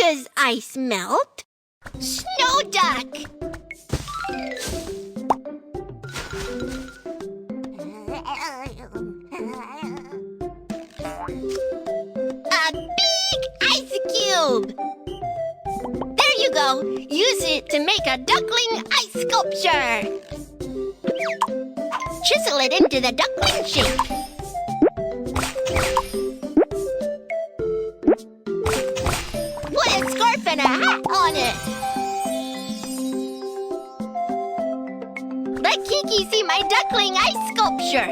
does ice melt? Snow duck! A big ice cube! There you go! Use it to make a duckling ice sculpture! Chisel it into the duckling shape. Put a scarf and a hat on it. Let Kiki see my duckling ice sculpture.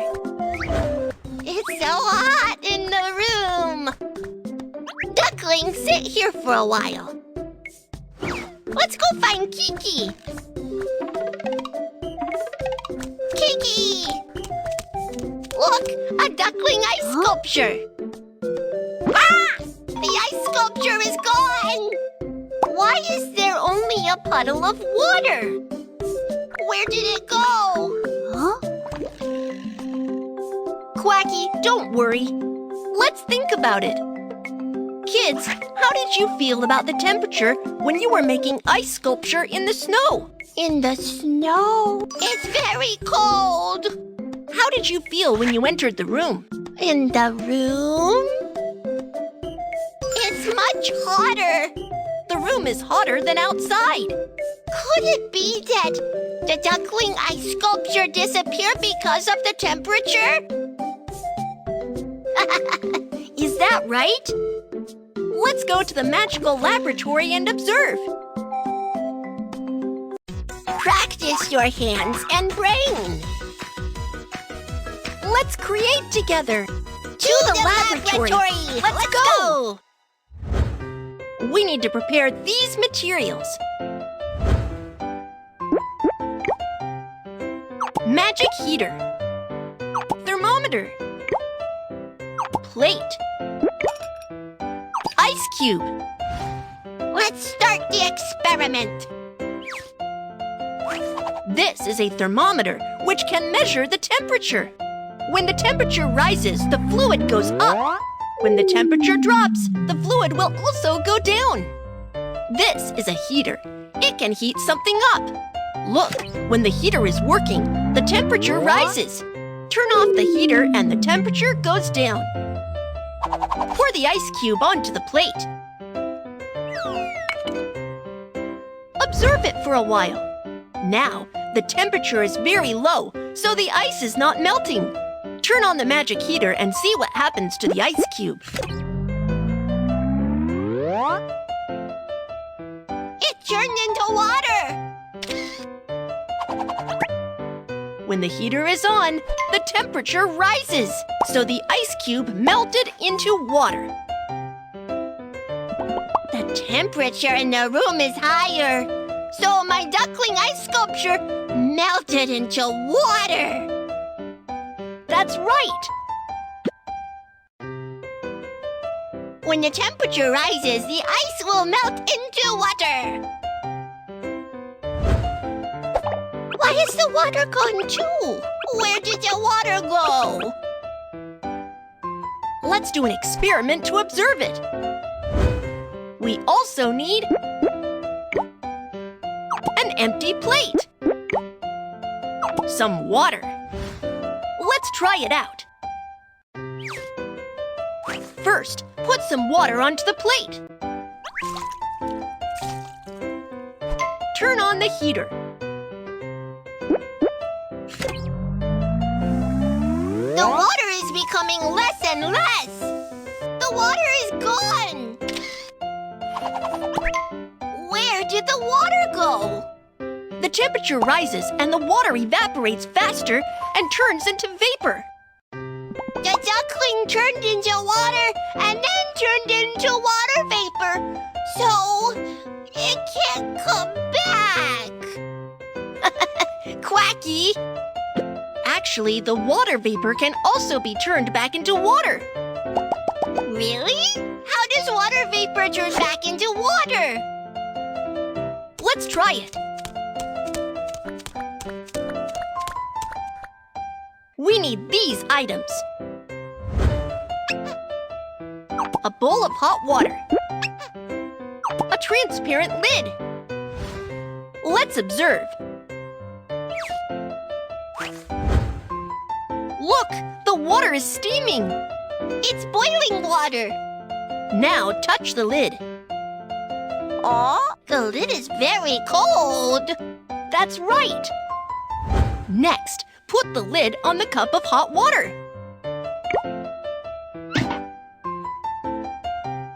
It's so hot in the room. Duckling, sit here for a while. Let's go find Kiki. Kiki! Look, a duckling ice sculpture. Ah! The ice sculpture is gone! Why is there only a puddle of water? Where did it go? Huh? Quacky, don't worry. Let's think about it. Kids, how did you feel about the temperature when you were making ice sculpture in the snow? In the snow? It's very cold. How did you feel when you entered the room? In the room? It's much hotter. The room is hotter than outside. Could it be that the duckling ice sculpture disappeared because of the temperature? Is that right? Let's go to the magical laboratory and observe. Practice your hands and brain. Let's create together. To the laboratory. Let's go. We need to prepare these materials. Magic heater. Thermometer. Plate. Ice cube. Let's start the experiment. This is a thermometer which can measure the temperature. When the temperature rises, the fluid goes up. When the temperature drops, the fluid will also go down. This is a heater. It can heat something up. Look, when the heater is working, the temperature rises. Turn off the heater and the temperature goes down. Pour the ice cube onto the plate. Observe it for a while. Now, the temperature is very low, so the ice is not melting. Turn on the magic heater and see what happens to the ice cube. It turned into water! When the heater is on, the temperature rises, so the ice cube melted into water. The temperature in the room is higher, so my duckling ice sculpture melted into water. That's right! When the temperature rises, the ice will melt into water. Why is the water gone too? Where did the water go? Let's do an experiment to observe it. We also need an empty plate, some water. Let's try it out. First, put some water onto the plate. Turn on the heater. The water is becoming less and less. The water is gone. Where did the water go? The temperature rises and the water evaporates faster and turns into vapor. The duckling turned into water and then turned into water vapor. So, it can't come back. Quacky! Actually, the water vapor can also be turned back into water. Really? How does water vapor turn back into water? Let's try it. We need these items. A bowl of hot water. A transparent lid. Let's observe. Look, the water is steaming. It's boiling water. Now touch the lid. Oh, the lid is very cold. That's right. Next, put the lid on the cup of hot water.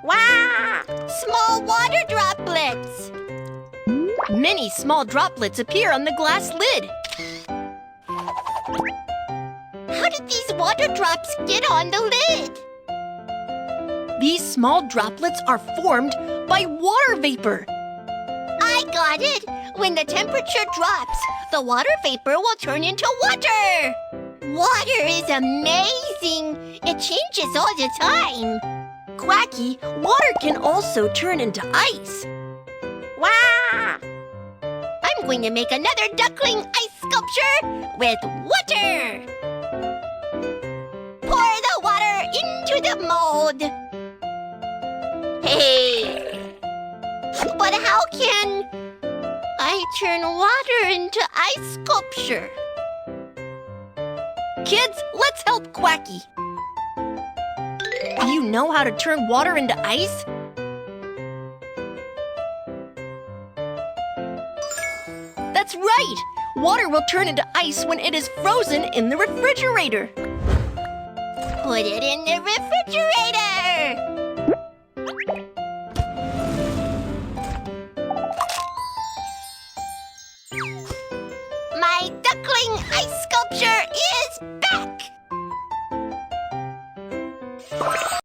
Wow! Small water droplets. Many small droplets appear on the glass lid. How did these water drops get on the lid? These small droplets are formed by water vapor. I got it! When the temperature drops, the water vapor will turn into water! Water is amazing! It changes all the time! Quacky, water can also turn into ice. Wow! I'm going to make another duckling ice sculpture with water! Pour the water into the mold! Hey! But how can I turn water into ice sculpture? Kids, let's help Quacky. Do you know how to turn water into ice? That's right! Water will turn into ice when it is frozen in the refrigerator. Put it in the refrigerator!